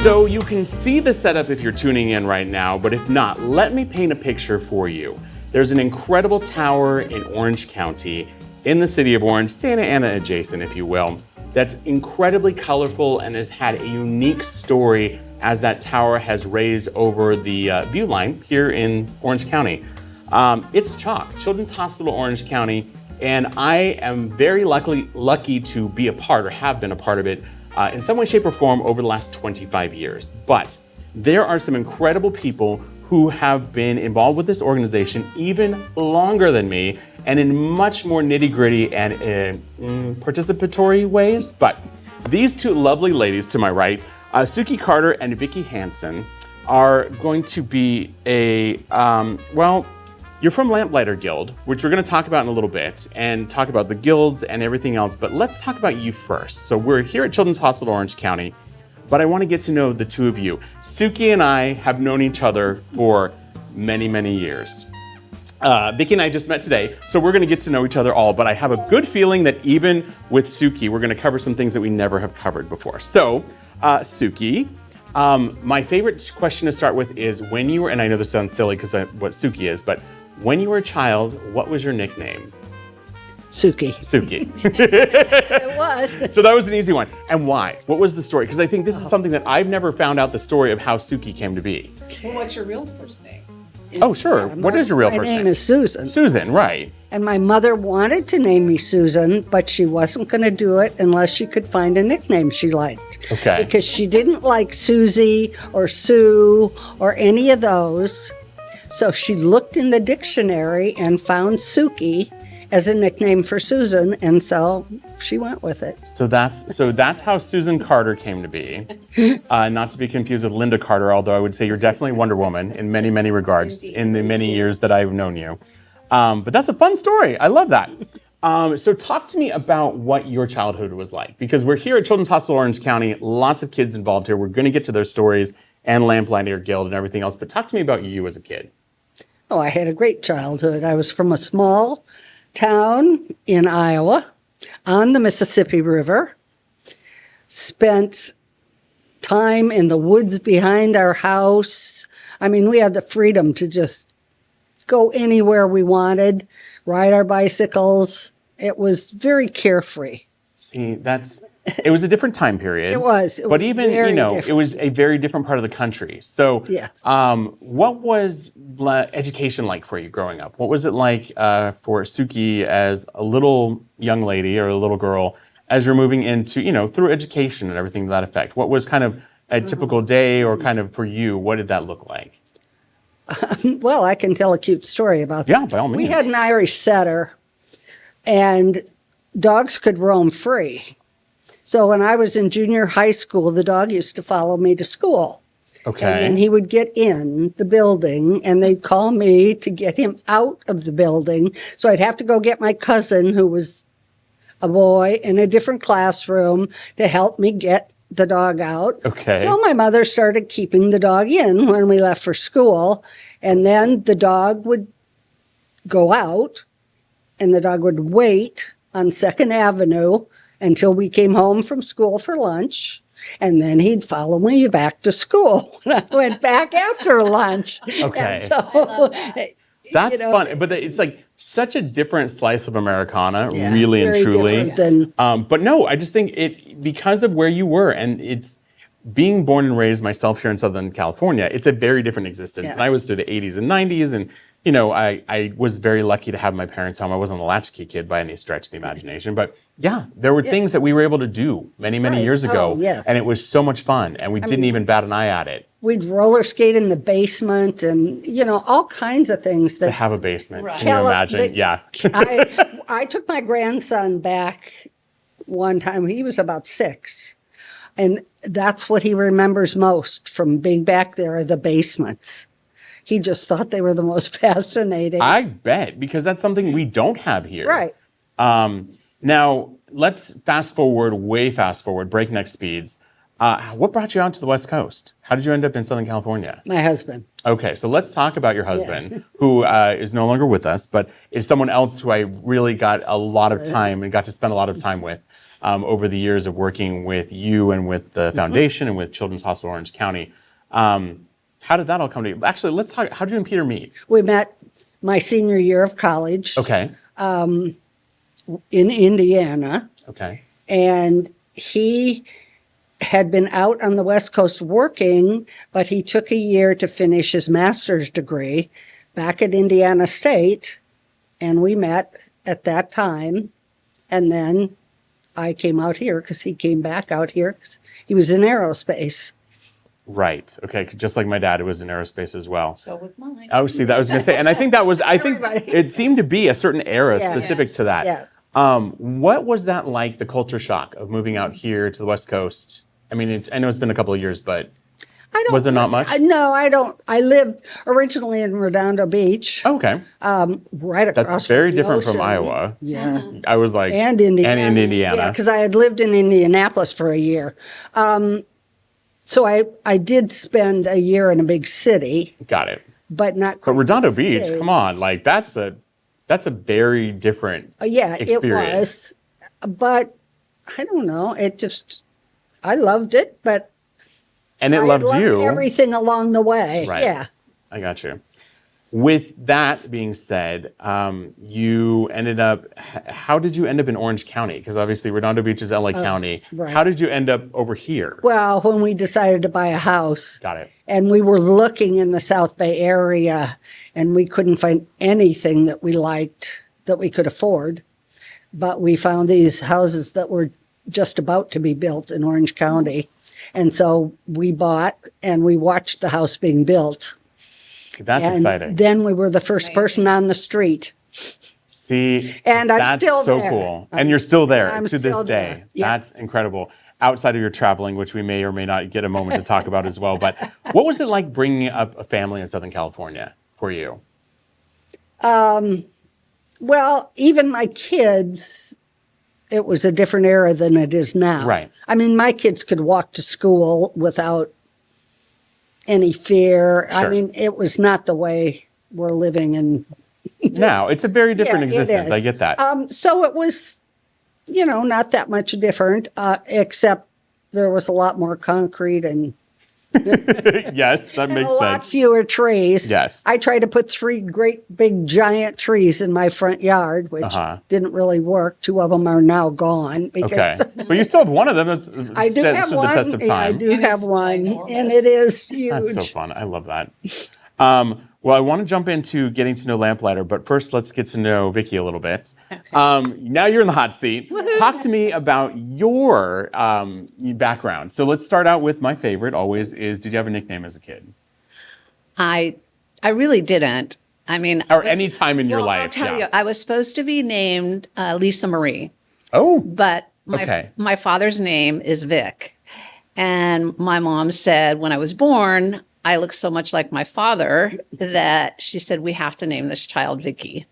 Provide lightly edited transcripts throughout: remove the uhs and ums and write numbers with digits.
So you can see the setup if you're tuning in right now, but if not, let me paint a picture for you. There's an incredible tower in Orange County, in the city of Orange, Santa Ana adjacent, if you will, that's incredibly colorful and has had a unique story as that tower has raised over the view line here in Orange County. It's CHOC, Children's Hospital Orange County, and I am very lucky to be a part, or have been a part of it, in some way, shape, or form over the last 25 years. But there are some incredible people who have been involved with this organization even longer than me, and in much more nitty-gritty and participatory ways. But these two lovely ladies to my right, Suki Carter and Vickie Hanssen, are going to be well, you're from Lamplighter Guild, which we're going to talk about in a little bit, and talk about the guilds and everything else, but let's talk about you first. So we're here at Children's Hospital Orange County, but I want to get to know the two of you. Suki and I have known each other for many, many years. Vickie and I just met today, so we're going to get to know each other all, but I have a good feeling that even with Suki, we're going to cover some things that we never have covered before. So, Suki, my favorite question to start with is when you were, and I know this sounds silly because what Suki is, but when you were a child, what was your nickname? Suki. Suki. It was. So that was an easy one. And why? What was the story? Because I think this is something that I've never found out the story of how Suki came to be. Well, what's your real first name? Oh, sure. What is your real first name? My name is Susan. Susan, right. And my mother wanted to name me Susan, but she wasn't going to do it unless she could find a nickname she liked. Okay. Because she didn't like Susie or Sue or any of those. So she looked in the dictionary and found Suki as a nickname for Susan, and so she went with it. So that's how Susan Carter came to be. Not to be confused with Linda Carter, although I would say you're definitely Wonder Woman in many, many regards in the many years that I've known you. But that's a fun story. I love that. So talk to me about what your childhood was like, because we're here at Children's Hospital Orange County, lots of kids involved here. We're going to get to their stories and Lamplighter Guild and everything else, but talk to me about you as a kid. Oh, I had a great childhood. I was from a small town in Iowa on the Mississippi River. Spent time in the woods behind our house. I mean, we had the freedom to just go anywhere we wanted, ride our bicycles. It was very carefree. See, it was a different time period. It was. But even, different. it was a very different part of the country. So, yes. What was education like for you growing up? What was it like for Suki as a little young lady or a little girl as you're moving into, through education and everything to that effect? What was kind of a typical day, or kind of for you, what did that look like? Well, I can tell a cute story about that. Yeah, by all means. We had an Irish setter, and dogs could roam free. So when I was in junior high school, the dog used to follow me to school. Okay. And then he would get in the building, and they'd call me to get him out of the building. So I'd have to go get my cousin, who was a boy in a different classroom, to help me get the dog out. Okay. So my mother started keeping the dog in when we left for school. And then the dog would go out, and the dog would wait on 2nd Avenue until we came home from school for lunch, and then he'd follow me back to school when I went back after lunch. Okay. And so That's fun, but it's like such a different slice of Americana, Yeah, really and very truly. different than- But no, I just think because of where you were, and it's being born and raised myself here in Southern California, it's a very different existence. Yeah. And I was through the 80s and 90s, and I was very lucky to have my parents home. I wasn't a latchkey kid by any stretch of the imagination, but yeah, there were things that we were able to do many, many Right. years ago, Oh, yes. and it was so much fun, and we didn't even bat an eye at it. We'd roller skate in the basement, and all kinds of things To that have a basement, Right. can you imagine? that- Yeah. I took my grandson back one time. He was about 6. And that's what he remembers most from being back there, are the basements. He just thought they were the most fascinating. I bet, because that's something we don't have here. Right. Now, let's way fast forward, breakneck speeds. What brought you out to the West Coast? How did you end up in Southern California? My husband. Okay, so let's talk about your husband, who is no longer with us, but is someone else who I really got a lot of time and got to spend a lot of time with over the years of working with you and with the foundation and with Children's Hospital Orange County. How did that all come to you? Actually, let's talk. How did you and Peter meet? We met my senior year of college. Okay. In Indiana. Okay. And he had been out on the West Coast working, but he took a year to finish his master's degree back at Indiana State. And we met at that time. And then I came out here because he came back out here because he was in aerospace. Right. Okay. Just like my dad, who was in aerospace as well. So was mine. Oh, see, that was going to say, and I think it seemed to be a certain era specific to that. Yeah. What was that like, the culture shock of moving out here to the West Coast? I mean, I know it's been a couple of years, but was there not much? No, I don't. I lived originally in Redondo Beach. Oh, okay. Right across That's very from the different from ocean. Iowa. Yeah. I was like, And Indiana. And in Indiana. Yeah, because I had lived in Indianapolis for a year. So I did spend a year in a big city, Got it. but not quite But Redondo the Beach, same. come on, like that's a very different Yeah, experience. it was. But I don't know. I loved it, but And it I loved loved you. everything along the way. Right. Yeah. I got you. With that being said, you ended up, how did you end up in Orange County? Because obviously Redondo Beach is LA County. right. How did you end up over here? Well, when we decided to buy a house, Got it. and we were looking in the South Bay area, and we couldn't find anything that we liked that we could afford. But we found these houses that were just about to be built in Orange County. And so we bought, and we watched the house being built. That's And exciting. then we were the first person on the street. See, And I'm that's still so there. cool. And you're still there I'm to this still day. there. Yeah. That's incredible. Outside of your traveling, which we may or may not get a moment to talk about as well. But what was it like bringing up a family in Southern California for you? Well, even my kids, it was a different era than it is now. Right. I mean, my kids could walk to school without any fear. I Sure. mean, it was not the way we're living in. Now, it's a very different Yeah, it existence. I is. get that. So it was, not that much different, except there was a lot more concrete and Yes, that makes a lot sense. fewer trees. Yes. I tried to put 3 great big giant trees in my front yard, which didn't really work. 2 of them are now gone Okay. because But you still have one of them that's I do have stood one. the test of Yeah, I time. do And have it's one, ginormous. and it is huge. That's so fun. I love that. Well, I want to jump into getting to know Lamplighter, but first let's get to know Vickie a little bit. Now you're in the hot seat. Talk to me about your background. So let's start out with my favorite always is, did you have a nickname as a kid? I really didn't. I mean, Or any time in your I'll life? tell you, I was supposed to be named Lisa Marie, Oh, but Okay. my father's name is Vic. And my mom said when I was born, I looked so much like my father that she said, we have to name this child Vickie.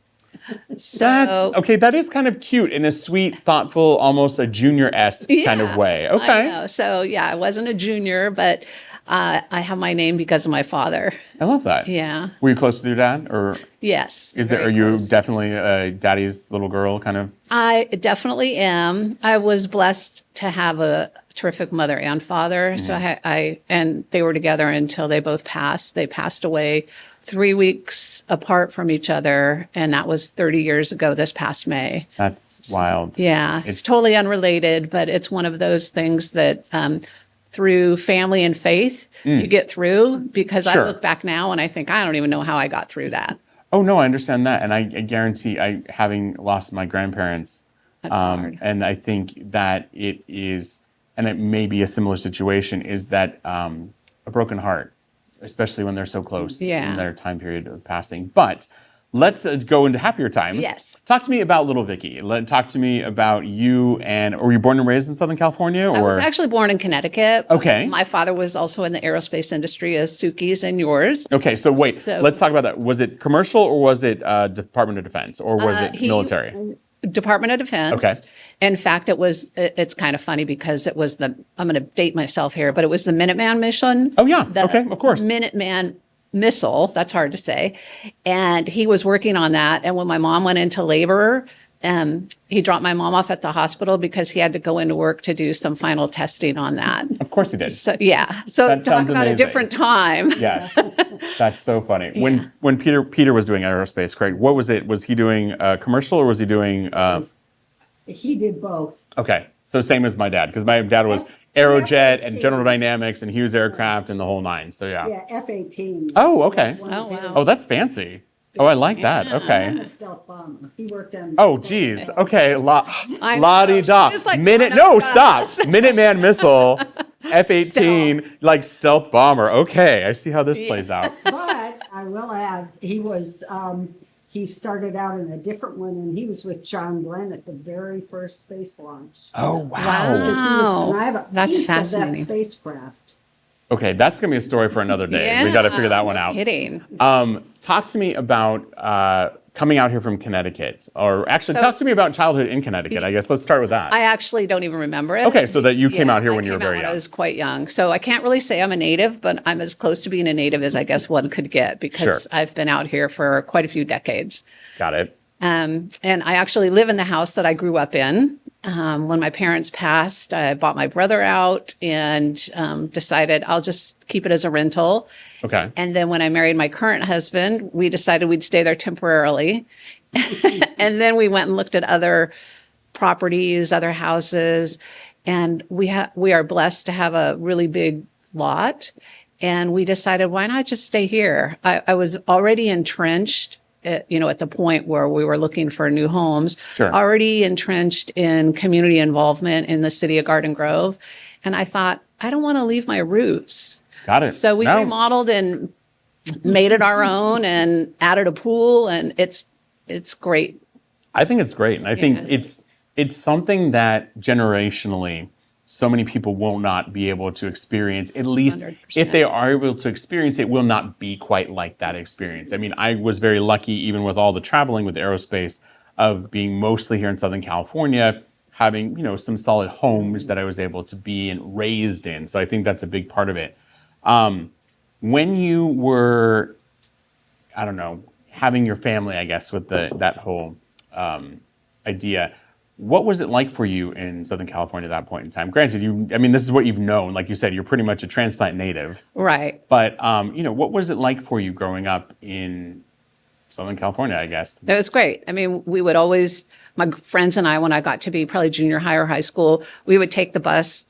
So okay. That is kind of cute in a sweet, thoughtful, almost a junior-esque kind of yeah, way. I Okay. know. So yeah, I wasn't a junior, but I have my name because of my father. I love that. Yeah. Were you close to your dad, or Yes. are very you close. definitely daddy's little girl kind of? I definitely am. I was blessed to have a terrific mother and father. So and they were together until they both passed. They passed away 3 weeks apart from each other. And that was 30 years ago this past May. That's wild. Yeah. It's totally unrelated, but it's one of those things that, through family and faith, you get through because Sure. I look back now and I think, I don't even know how I got through that. Oh no, I understand that, and I guarantee, having lost my grandparents, That's hard. and I think that it is, and it may be a similar situation, is that a broken heart, especially when they're so close Yeah. in their time period of passing. But let's go into happier times. Yes. Talk to me about little Vickie. Talk to me about you, and were you born and raised in Southern California, or? I was actually born in Connecticut. but Okay. My father was also in the aerospace industry as Suki's and yours. Okay, so wait, So- let's talk about that. Was it commercial or was it Department of Defense or was it He military? Department of Defense. Okay. In fact, it's kind of funny because it was I'm going to date myself here, but it was the Minuteman mission. Oh, yeah. The Okay, of course. Minuteman missile, that's hard to say. And he was working on that. And when my mom went into labor, he dropped my mom off at the hospital because he had to go into work to do some final testing on that. Of course he did. So yeah. So That talk sounds about a amazing. different time. Yes, that's so funny. When Peter was doing aerospace, Craig, what was it? Was he doing commercial or was he doing? He did both. Okay, so same as my dad, because my dad was Aerojet and General Dynamics and Hughes Aircraft and the whole nine. So yeah. Yeah, F-18. Oh, okay. Oh, wow. Oh, that's fancy. Oh, I like that. And Okay. the stealth bomber. He worked on. Oh, geez. Okay. I know. La-di-da. She's like, Minute. "Oh, No, no, stop. gosh." Minuteman missile, F-18, like stealth bomber. Okay, I see how this plays out. But I will add, he started out in a different one, and he was with John Glenn at the very first space launch. Oh, wow. Because he was- and I have a That's piece fascinating. of that spacecraft. Okay, that's going to be a story for another day. We got to figure that one no out. Kidding. Talk to me about coming out here from Connecticut, or actually So- talk to me about childhood in Connecticut. I guess let's start with that. I actually don't even remember it. Okay, so that you came out here when you were I came out very when young. I was quite young. So I can't really say I'm a native, but I'm as close to being a native as I guess one could get because Sure. I've been out here for quite a few decades. Got it. And I actually live in the house that I grew up in. When my parents passed, I bought my brother out and decided I'll just keep it as a rental. Okay. And then when I married my current husband, we decided we'd stay there temporarily. And then we went and looked at other properties, other houses, and we are blessed to have a really big lot. And we decided, why not just stay here? I was already entrenched at the point where we were looking for new homes, Sure. already entrenched in community involvement in the city of Garden Grove. And I thought, I don't want to leave my roots. Got it. So we No. remodeled and made it our own and added a pool, and it's great. I think it's great, and I think Yeah. it's something that generationally so many people will not be able to experience. At least 100%. if they are able to experience it, will not be quite like that experience. I mean, I was very lucky, even with all the traveling with aerospace, of being mostly here in Southern California, having some solid homes that I was able to be and raised in. So I think that's a big part of it. When you were, I don't know, having your family, I guess, with that whole idea, what was it like for you in Southern California at that point in time? Granted, this is what you've known. Like you said, you're pretty much a transplant native. Right. But, what was it like for you growing up in Southern California, I guess? It was great. I mean, we would always, my friends and I, when I got to be probably junior high or high school, we would take the bus,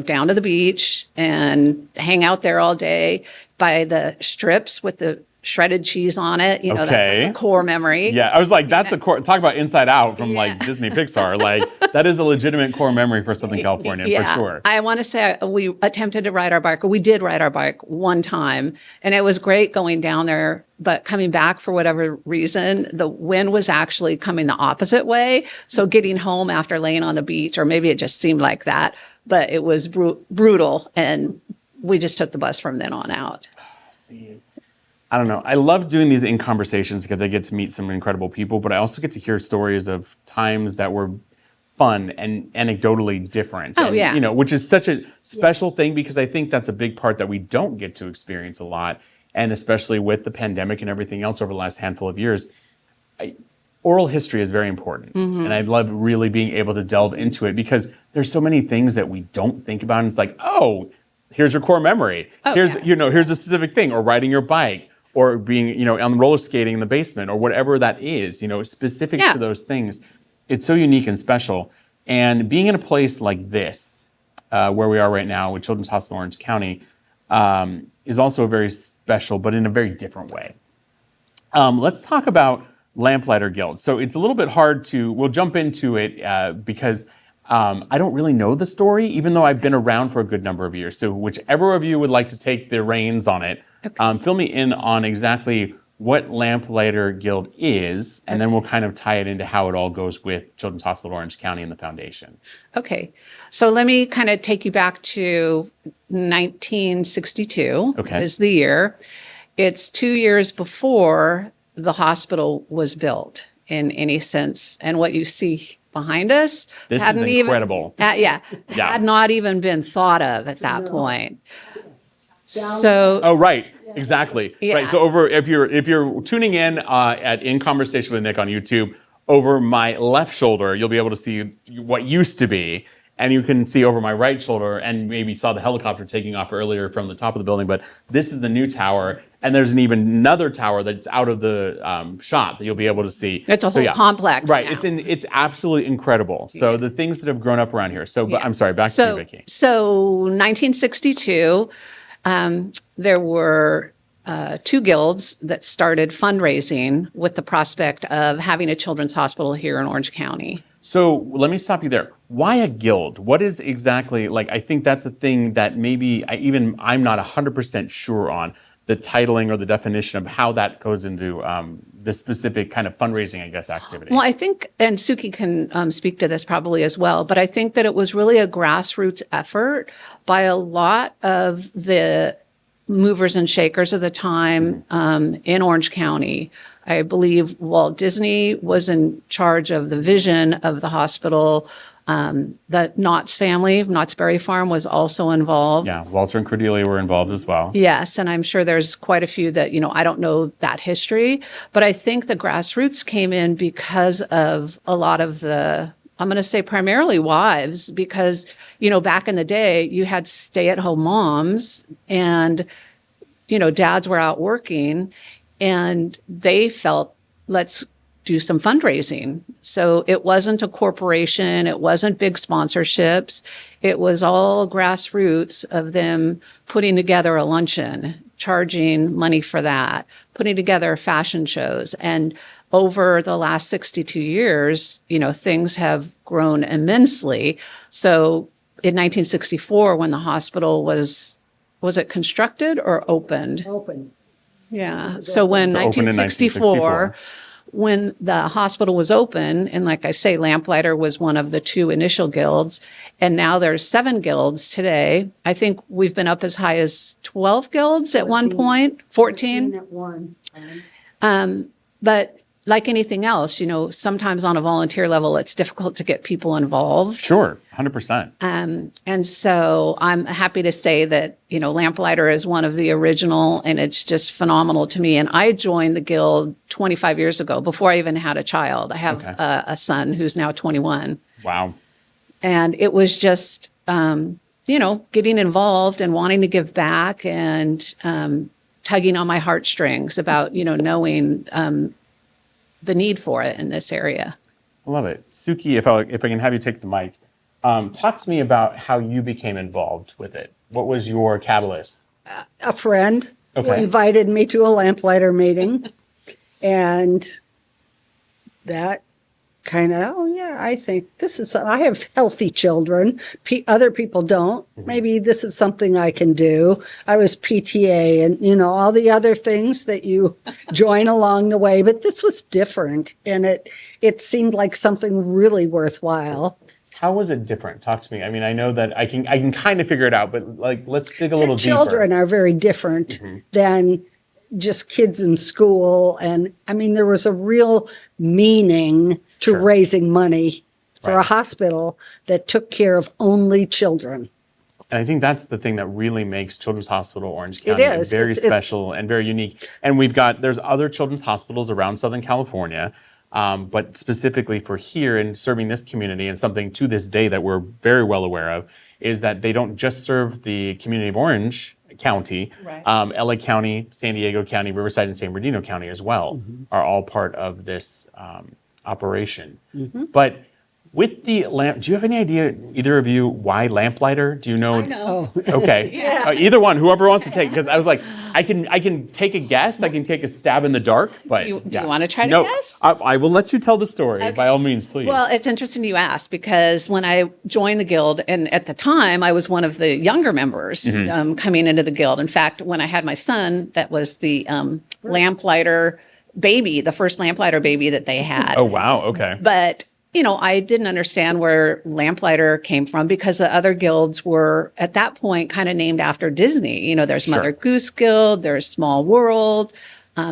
down to the beach and hang out there all day by the strips with the shredded cheese on it. That's Okay. like a core memory. Yeah, I was like, that's a core. Talk about Inside Out from like Yeah. Disney Pixar. Like, that is a legitimate core memory for Southern California, for sure. I want to say we attempted to ride our bike, or we did ride our bike one time, and it was great going down there. But coming back, for whatever reason, the wind was actually coming the opposite way. So getting home after laying on the beach, or maybe it just seemed like that, but it was brutal, and we just took the bus from then on out. I don't know. I love doing these in conversations because I get to meet some incredible people, but I also get to hear stories of times that were fun and anecdotally different. Oh, and, yeah. Which is such a special thing because I think that's a big part that we don't get to experience a lot. And especially with the pandemic and everything else over the last handful of years, oral history is very important. And I love really being able to delve into it because there's so many things that we don't think about. And it's like, oh, here's your core memory. Here's a specific thing, or riding your bike, or being, on roller skating in the basement, or whatever that is, specific to those things. It's so unique and special. And being in a place like this, where we are right now with Children's Hospital Orange County, is also very special, but in a very different way. Let's talk about Lamplighter Guild. So it's a little bit hard we'll jump into it because I don't really know the story, even though I've been around for a good number of years. So whichever of you would like to take the reins on it, fill me in on exactly what Lamplighter Guild is, and then we'll kind of tie it into how it all goes with Children's Hospital Orange County and the foundation. Okay. So let me kind of take you back to 1962 is the year. It's 2 years before the hospital was built. in any sense. And what you see behind us This is hadn't incredible. even, had not even been thought of at that point. So, Oh, right. Exactly. Yeah. Right. So if you're tuning in in Conversation with Nick on YouTube, over my left shoulder, you'll be able to see what used to be. And you can see over my right shoulder, and maybe saw the helicopter taking off earlier from the top of the building. But this is the new tower. And there's another tower that's out of the shot that you'll be able to see. it's a whole complex. Right. now. It's absolutely incredible. So the things that have grown up around here. So but I'm sorry, back to you, Vickie. So 1962, there were 2 guilds that started fundraising with the prospect of having a children's hospital here in Orange County. So let me stop you there. Why a guild? What is exactly, I think that's a thing that maybe I'm not 100% sure on, the titling or the definition of how that goes into the specific kind of fundraising, I guess, activity. Well, I think, and Suki can speak to this probably as well, but I think that it was really a grassroots effort by a lot of the movers and shakers of the time in Orange County. I believe Walt Disney was in charge of the vision of the hospital. The Knott's family, Knott's Berry Farm, was also involved. Yeah, Walter and Cordelia were involved as well. Yes, and I'm sure there's quite a few that, I don't know that history, but I think the grassroots came in because of a lot of the, I'm going to say primarily wives, because, back in the day, you had stay-at-home moms and, dads were out working, and they felt, let's do some fundraising. So it wasn't a corporation. It wasn't big sponsorships. It was all grassroots of them putting together a luncheon, charging money for that, putting together fashion shows. And over the last 62 years, things have grown immensely. So in 1964, when the hospital was it constructed or opened? Open. Yeah. So when So opened in 1964, when the hospital was open, and like I say, Lamplighter was one of the 2 initial guilds, and now there's 7 guilds today. I think we've been up as high as 12 guilds at one point, 14. At one. But like anything else, sometimes on a volunteer level, it's difficult to get people involved. Sure, 100%. And so I'm happy to say that, Lamplighter is one of the original, and it's just phenomenal to me. And I joined the guild 25 years ago, before I even had a child. I have a son who's now 21. Wow. And it was just, getting involved and wanting to give back and tugging on my heartstrings about, knowing the need for it in this area. I love it. Suki, if I can have you take the mic, talk to me about how you became involved with it. What was your catalyst? A friend who Okay. invited me to a lamplighter meeting, and that kind of, I think I have healthy children. Other people don't. Maybe this is something I can do. I was PTA and, all the other things that you join along the way, but this was different, and it seemed like something really worthwhile. How was it different? Talk to me. I mean, I know that I can kind of figure it out, but let's dig a little deeper. Children are very different than just kids in school. And I mean, there was a real meaning to raising money for a hospital that took care of only children. And I think that's the thing that really makes Children's Hospital Orange County is. very It's special and very unique. And there's other children's hospitals around Southern California, but specifically for here and serving this community, and something to this day that we're very well aware of, is that they don't just serve the community of Orange County, LA County, San Diego County, Riverside, and San Bernardino County as well are all part of this operation. But with the lamp, do you have any idea, either of you, why Lamplighter? Do you know? I know. Okay. Either one, whoever wants to take, because I was like, I can take a guess, I can take a stab in the dark, but Do you want to try to guess? I will let you tell the story, by all means, please. Well, it's interesting you asked, because when I joined the guild, and at the time I was one of the younger members coming into the guild. In fact, when I had my son, that was the Lamplighter baby, the first Lamplighter baby that they had. Oh, wow, okay. But I didn't understand where Lamplighter came from, because the other guilds were at that point kind of named after Disney. There's Mother Goose Guild, there's Small World,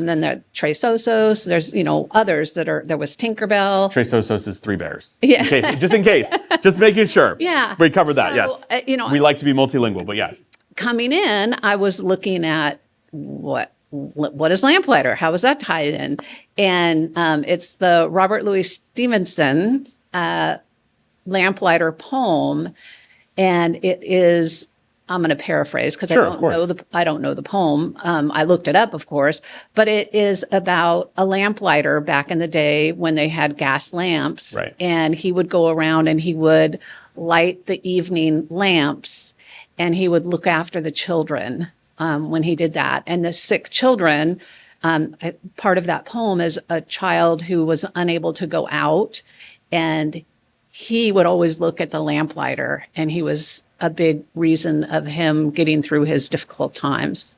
Then there are Tres Osos. There's, others there was Tinkerbell. Tres Osos is 3 bears. Yeah. Just in case. Just making sure. Yeah. We covered that, So, yes. we We like to be multilingual, but yes. coming in, I was looking at what is lamplighter? How is that tied in? And it's the Robert Louis Stevenson lamplighter poem, and it is. I'm going to paraphrase because I don't know the poem. I looked it up, of course, but it is about a lamplighter back in the day when they had gas lamps, Right. and he would go around and he would light the evening lamps, and he would look after the children when he did that, and the sick children. Part of that poem is a child who was unable to go out, and he would always look at the lamplighter, and he was a big reason of him getting through his difficult times.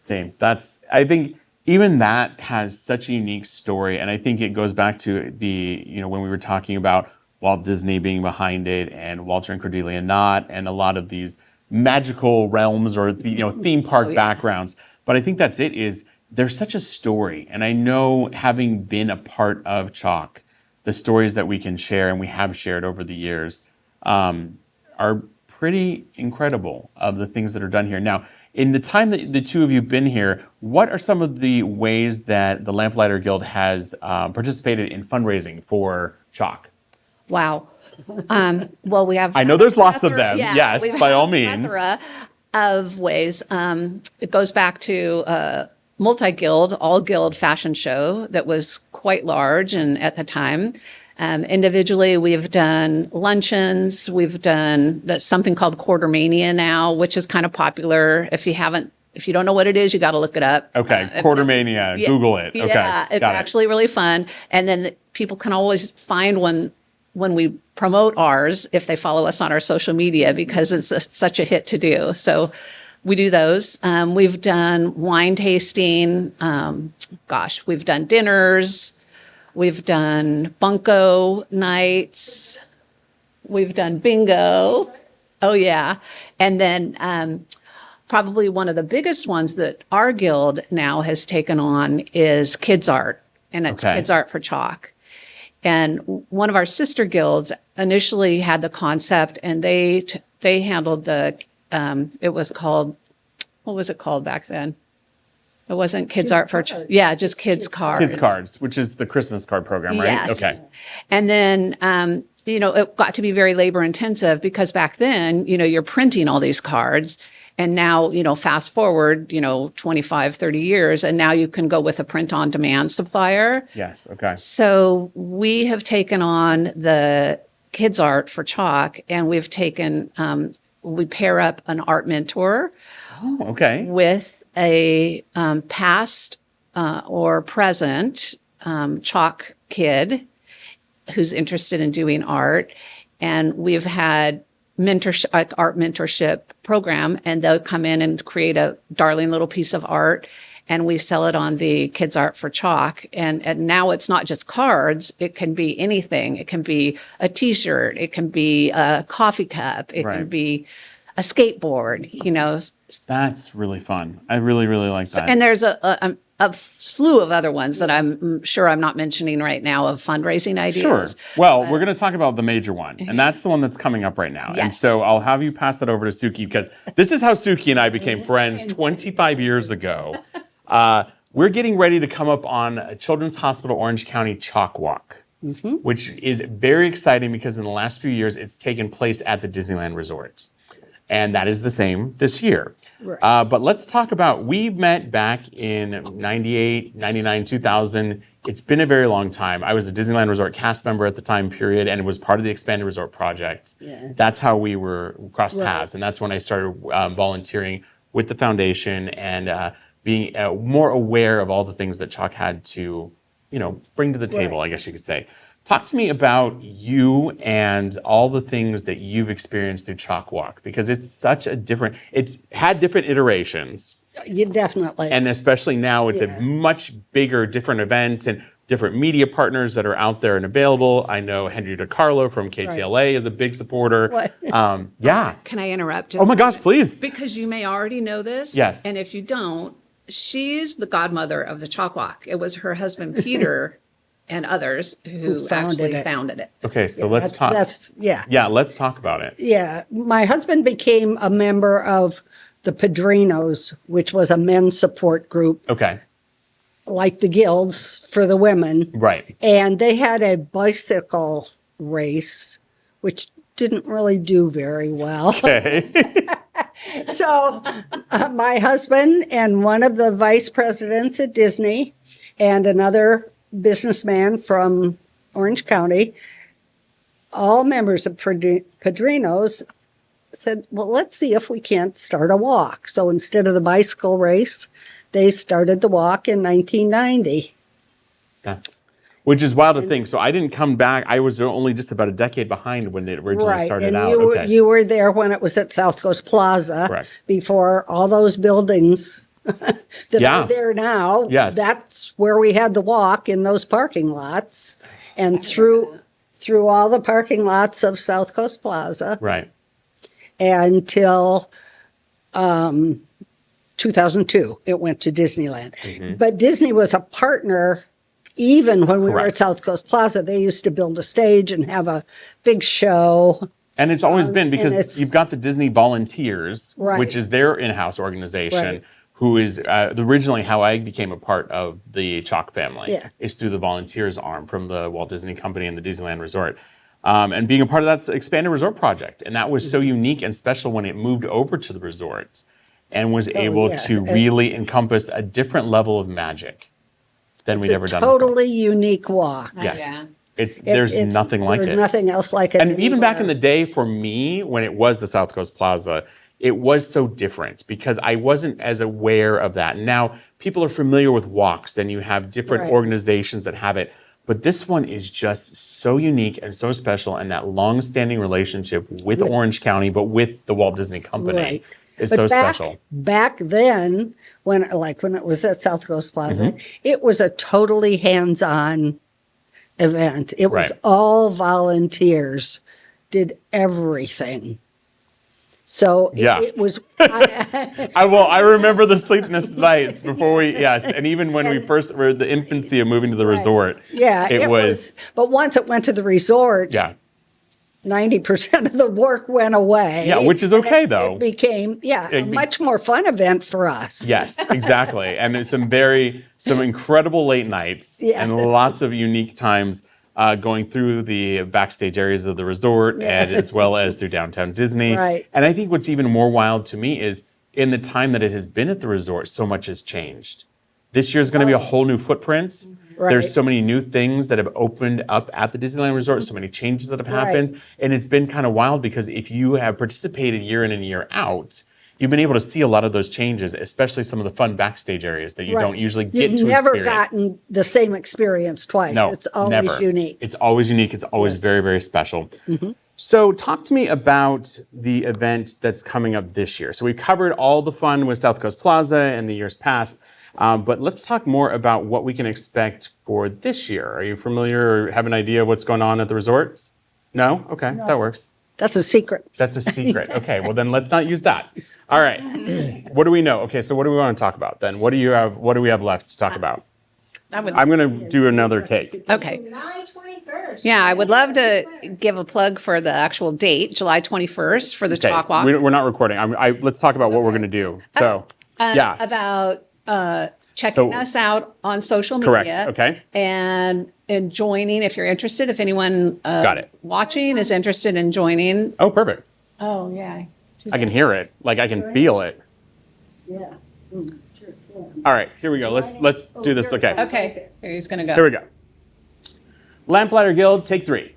Same. I think even that has such a unique story. And I think it goes back to when we were talking about Walt Disney being behind it and Walter and Cordelia Knott and a lot of these magical realms or, theme park backgrounds. But I think that's it there's such a story. And I know having been a part of CHOC, the stories that we can share and we have shared over the years are pretty incredible of the things that are done here. Now, in the time that the two of you have been here, what are some of the ways that the Lamplighter Guild has participated in fundraising for CHOC? Wow. Well, we have. I know there's lots of them. Yeah, yes, by all means. Plethora of ways. It goes back to multi-guild, all-guild fashion show that was quite large and at the time. Individually, we've done luncheons. We've done something called Quartermania now, which is kind of popular. If you don't know what it is, you got to look it up. Okay, Quartermania, Google it. Okay, yeah, it's actually really fun. And then people can always find when we promote ours, if they follow us on our social media, because it's such a hit to do. So we do those. We've done wine tasting. We've done dinners. We've done bunko nights. We've done bingo. Oh, yeah. And then probably one of the biggest ones that our guild now has taken on is kids art. And it's kids art for CHOC. And one of our sister guilds initially had the concept, and they handled it was called, what was it called back then? It wasn't kids art for, just kids cards. Kids cards, which is the Christmas card program, right? Yes. Okay. And then, it got to be very labor intensive because back then, you're printing all these cards. And now, fast forward, 25, 30 years, and now you can go with a print on demand supplier. Yes. Okay. So we have taken on the kids art for CHOC, and we've taken, we pair up an art mentor. Oh, okay. With a past or present CHOC kid who's interested in doing art. And we've had art mentorship program, and they'll come in and create a darling little piece of art, and we sell it on the Kids Art for CHOC. And now it's not just cards. It can be anything. It can be a T-shirt. It can be a coffee cup. It can be a skateboard, That's really fun. I really, really like that. And there's a slew of other ones that I'm sure I'm not mentioning right now of fundraising ideas. Sure. Well, we're going to talk about the major one, and that's the one that's coming up right now. Yes. And so I'll have you pass that over to Suki, because this is how Suki and I became friends 25 years ago. We're getting ready to come up on Children's Hospital Orange County CHOC Walk, which is very exciting because in the last few years, it's taken place at the Disneyland Resort. And that is the same this year. Right. But let's talk about, we met back in 98, 99, 2000. It's been a very long time. I was a Disneyland Resort cast member at the time period, and it was part of the Expanded Resort project. Yeah. That's how we crossed paths. And that's when I started volunteering with the foundation and being more aware of all the things that CHOC had to, bring to the table, I guess you could say. Talk to me about you and all the things that you've experienced through CHOC Walk, because it's had different iterations. You definitely. And especially now, it's a much bigger, different event and different media partners that are out there and available. I know Henry DiCarlo from KTLA is a big supporter. Can I interrupt? Oh my gosh, please. Because you may already know this. Yes. And if you don't, she's the godmother of the CHOC Walk. It was her husband, Peter, and others who founded actually it. founded it. Okay, so let's talk. Yeah. Yeah, let's talk about it. Yeah. My husband became a member of the Padrinos, which was a men's support group, Okay, like the guilds for the women. right. And they had a bicycle race, which didn't really do very well. Okay. So my husband and one of the vice presidents at Disney and another businessman from Orange County, all members of Padrinos, said, well, let's see if we can't start a walk. So instead of the bicycle race, they started the walk in 1990. Which is wild to think. So I didn't come back. I was only just about a decade behind when it originally started and out. you were there when it was at South Coast Plaza. Correct. Before all those buildings that Yeah. are there now. Yes. That's where we had the walk, in those parking lots, and through all the parking lots of South Coast Plaza Right. until 2002. It went to Disneyland. Mm-hmm. But Disney was a partner. Even when we were Correct. at South Coast Plaza, they used to build a stage and have a big show. And it's always been, and because it's- you've got the Disney Volunteers, Right. which is their in-house organization, Right. who is originally how I became a part of the CHOC family. Yeah. Is through the Volunteers arm from the Walt Disney Company and the Disneyland Resort. And being a part of that expanded resort project. And that was so unique and special when it moved over to the resort and was able yeah. to really encompass a different level of magic than we'd ever It's a done before. totally unique walk. Yes. Yeah. There's nothing like there's it. nothing else like it. And even back in anywhere. the day, for me, when it was the South Coast Plaza, it was so different because I wasn't as aware of that. Now, people are familiar with walks and you have different Right. organizations that have it. But this one is just so unique and so special. And that long-standing relationship with Orange County, but with the Walt Disney Company Right. is But so back, special. Back then, when it was at South Coast Plaza, Mm-hmm. it was a totally hands-on event. It was Right. all volunteers, did everything. So Yeah. it was. I remember the sleepless nights before yes. And even when we first were the infancy of moving to the resort. Yeah, It was, But once it went to the resort, yeah. 90% of the work went away. Yeah, which is okay, And though. It became, a much more fun event for us. Yes, exactly. And it's some incredible late nights Yeah. and lots of unique times going through the backstage areas of the resort and as well as through downtown Disney. Right. And I think what's even more wild to me is in the time that it has been at the resort, so much has changed. This year's going to be a whole new footprint. Right. There's so many new things that have opened up at the Disneyland Resort, so many changes that have happened. And it's been kind of wild because if you have participated year in and year out, you've been able to see a lot of those changes, especially some of the fun backstage areas that you Right. don't usually get You've to never experience. gotten the same experience twice. No, It's always never. unique. It's always unique. It's always Yes. very, very special. So talk to me about the event that's coming up this year. So we covered all the fun with South Coast Plaza in the years past, but let's talk more about what we can expect for this year. Are you familiar or have an idea of what's going on at the resorts? No? Okay, that works. That's a secret. That's a secret. Okay, well then let's not use that. All right. What do we know? Okay, so what do we want to talk about then? What do we have left to talk about? I would, I'm going to do another take. okay. July 21st. Yeah, I would love to give a plug for the actual date, July 21st, for the Okay, CHOC Walk. we're not recording. Let's talk about what we're going to do. So, yeah, About checking So- us out on social media. correct. Okay. And joining, if you're interested, if anyone Got it. watching is interested in joining. Oh, perfect. Oh, yeah. I can hear it. Like I can feel it. Yeah. All right, here we go. Let's do this. Okay. Okay, here he's going to go. Here we go. Lamplighter Guild, take 3.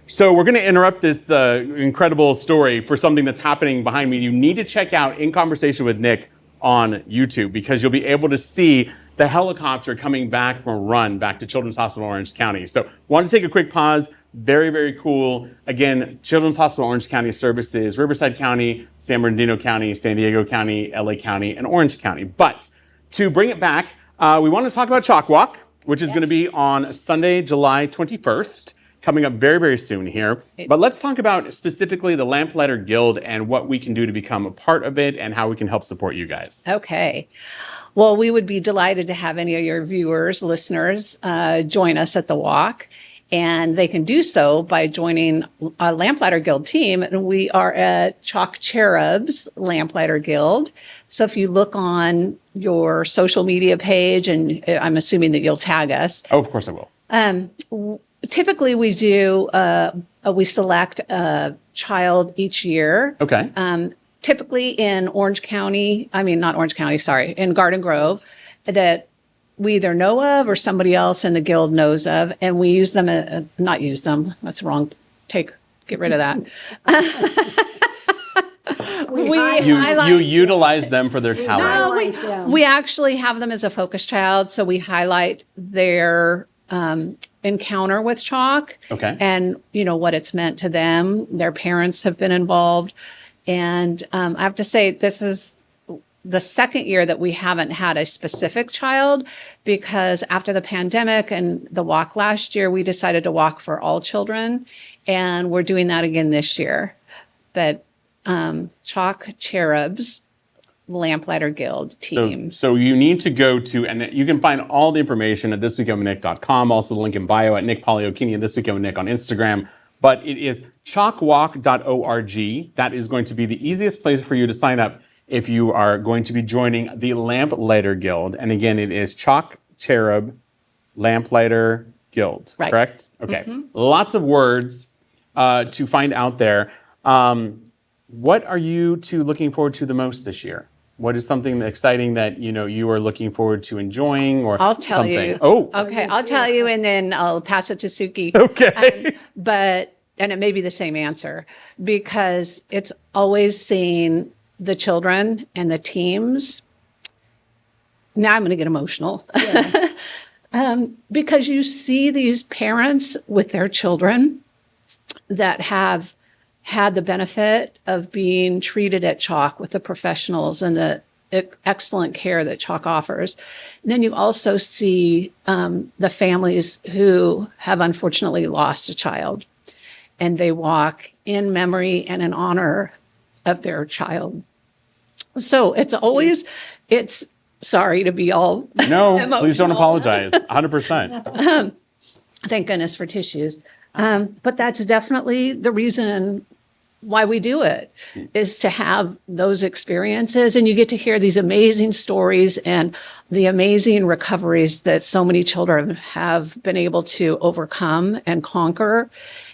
So we're going to interrupt this incredible story for something that's happening behind me. You need to check out In Conversation with Nick on YouTube because you'll be able to see the helicopter coming back from a run back to Children's Hospital Orange County. So want to take a quick pause. Very, very cool. Again, Children's Hospital Orange County services Riverside County, San Bernardino County, San Diego County, LA County, and Orange County. But to bring it back, we want to talk about CHOC Walk, which is going to be on Sunday, July 21st. coming up very, very soon here. But let's talk about specifically the Lamplighter Guild and what we can do to become a part of it and how we can help support you guys. Okay. Well, we would be delighted to have any of your viewers, listeners, join us at the walk. And they can do so by joining a Lamplighter Guild team. And we are at CHOC Cherubs Lamplighter Guild. So if you look on your social media page, and I'm assuming that you'll tag us. Oh, of course I will. Typically we do, we select a child each year. Okay. Typically in in Garden Grove, that we either know of or somebody else in the guild knows of, and we use them, not use them, that's wrong, get rid of that. You utilize them for their talents. We actually have them as a focus child, so we highlight their encounter with CHOC, and what it's meant to them. Their parents have been involved, and I have to say this is the second year that we haven't had a specific child, because after the pandemic and the walk last year, we decided to walk for all children, and we're doing that again this year. But CHOC Cherubs Lamplighter Guild team. So you need to go to, and you can find all the information at thisweekinwithnick.com, also the link in bio at Nick Poliokini and This Weekend with Nick on Instagram. But it is chocwalk.org. That is going to be the easiest place for you to sign up if you are going to be joining the Lamplighter Guild. And again, it is CHOC Cherub Lamplighter Guild, correct? Okay. Lots of words to find out there. What are you two looking forward to the most this year? What is something exciting that you are looking forward to enjoying, or I'll tell something? you. Oh, okay. I'll tell you, and then I'll pass it to Suki. Okay. And it may be the same answer, because it's always seeing the children and the teams. Now I'm going to get emotional. Because you see these parents with their children that have had the benefit of being treated at CHOC with the professionals and the excellent care that CHOC offers. And then you also see the families who have unfortunately lost a child, and they walk in memory and in honor of their child. So it's sorry to be all no, emotional. Please don't apologize. 100%. Thank goodness for tissues. But that's definitely the reason why we do it, is to have those experiences, and you get to hear these amazing stories and the amazing recoveries that so many children have been able to overcome and conquer.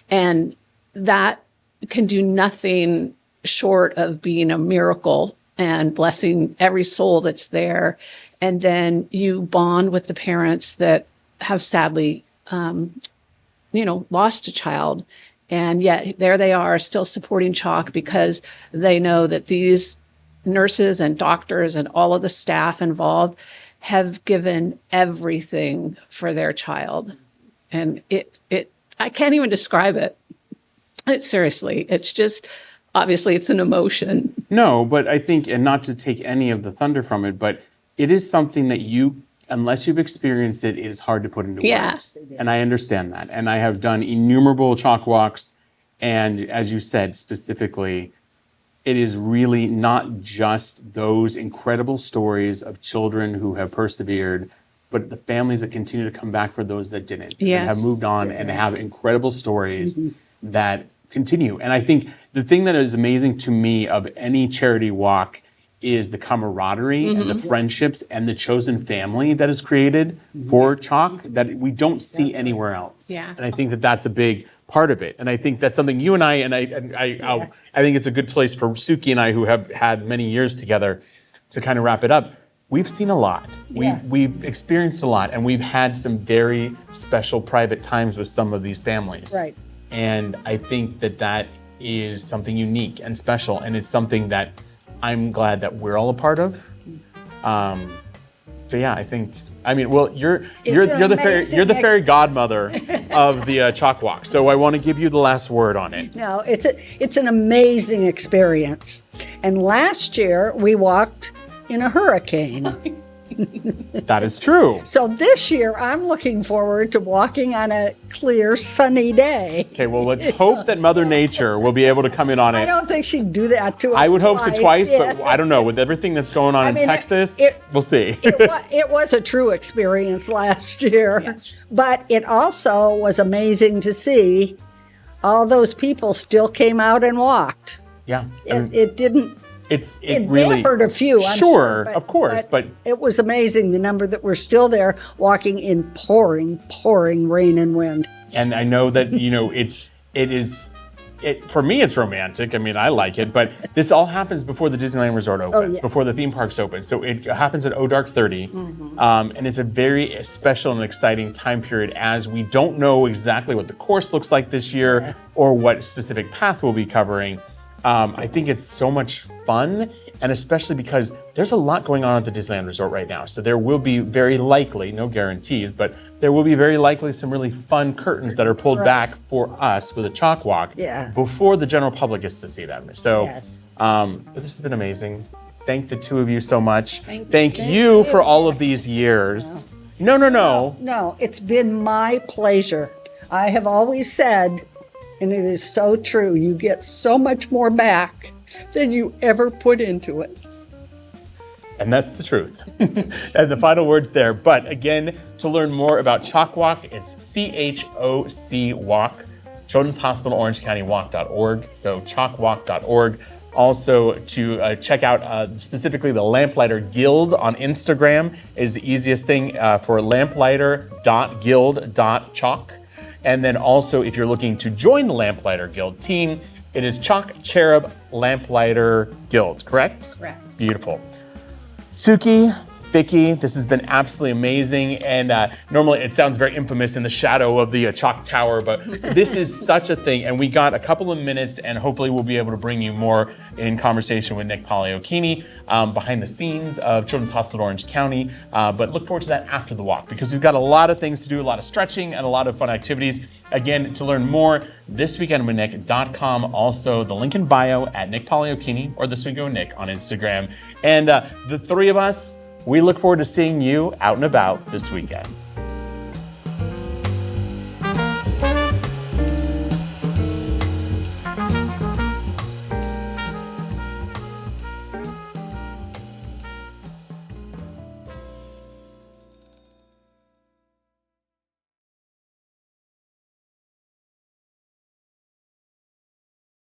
And that can do nothing short of being a miracle and blessing every soul that's there. And then you bond with the parents that have sadly, lost a child. And yet there they are, still supporting CHOC, because they know that these nurses and doctors and all of the staff involved have given everything for their child. And I can't even describe it. Seriously, it's just, obviously it's an emotion. No, but I think, and not to take any of the thunder from it, but it is something that unless you've experienced it, it is hard to put into words. And I understand that. And I have done innumerable CHOC walks. And as you said, specifically, it is really not just those incredible stories of children who have persevered, but the families that continue to come back for those that didn't, and have moved on and have incredible stories that continue. And I think the thing that is amazing to me of any charity walk is the camaraderie and the friendships and the chosen family that is created for CHOC that we don't see anywhere else. And I think that that's a big part of it. And I think that's something you and I think it's a good place for Suki and I, who have had many years together, to kind of wrap it up. We've seen a lot. We've experienced a lot, and we've had some very special private times with some of these families. Right. And I think that is something unique and special, and it's something that I'm glad that we're all a part of. So yeah, you're the fairy godmother of the CHOC Walk. So I want to give you the last word on it. No, it's an amazing experience. And last year we walked in a hurricane. That is true. So this year, I'm looking forward to walking on a clear, sunny day. Okay, well, let's hope that Mother Nature will be able to come in on I it. don't think she'd do that to us. I would hope so twice, yeah. but I don't know. With everything that's going on I in mean, Texas, it- we'll see. It was a true experience last year, Yes. but it also was amazing to see all those people still came out and walked. Yeah, I mean, It didn't. it It really hampered a few, I'm sure, sure, of course, but it was amazing the number that were still there walking in pouring rain and wind. and I know that for me it's romantic. I mean, I like it, but this all happens before the Disneyland Resort opens, yeah. before the theme parks open. So it happens at dark 30, and it's a very special and exciting time period as we don't know exactly what the course looks like this year or what specific path we'll be covering. I think it's so much fun, and especially because there's a lot going on at the Disneyland Resort right now. So there will be very likely, no guarantees, but there will be very likely some really fun curtains that are pulled back for us for the CHOC Walk before the general public gets to see them. So but this has been amazing. Thank the two of you so much. Thank you for all of these years. No. No, it's been my pleasure. I have always said, and it is so true, you get so much more back than you ever put into it. And that's the truth. And the final words there. But again, to learn more about CHOC Walk, it's CHOC Walk, Children's Hospital Orange County Walk.org. So chocwalk.org. Also to check out specifically the Lamplighter Guild on Instagram is the easiest thing for lamplighter.guild.chalk. And then also, if you're looking to join the Lamplighter Guild team, it is CHOC Cherub Lamplighter Guild, correct? Correct. Beautiful. Suki, Vickie, this has been absolutely amazing. And normally it sounds very infamous in the shadow of the CHOC Tower, but this is such a thing. And we got a couple of minutes, and hopefully we'll be able to bring you more in conversation with Nick Poliokini behind the scenes of Children's Hospital Orange County. But look forward to that after the walk, because we've got a lot of things to do, a lot of stretching and a lot of fun activities. Again, to learn more, thisweekendwithnick.com. Also, the link in bio at Nick Poliokini or This Week with Nick on Instagram. And the three of us, we look forward to seeing you out and about this weekend.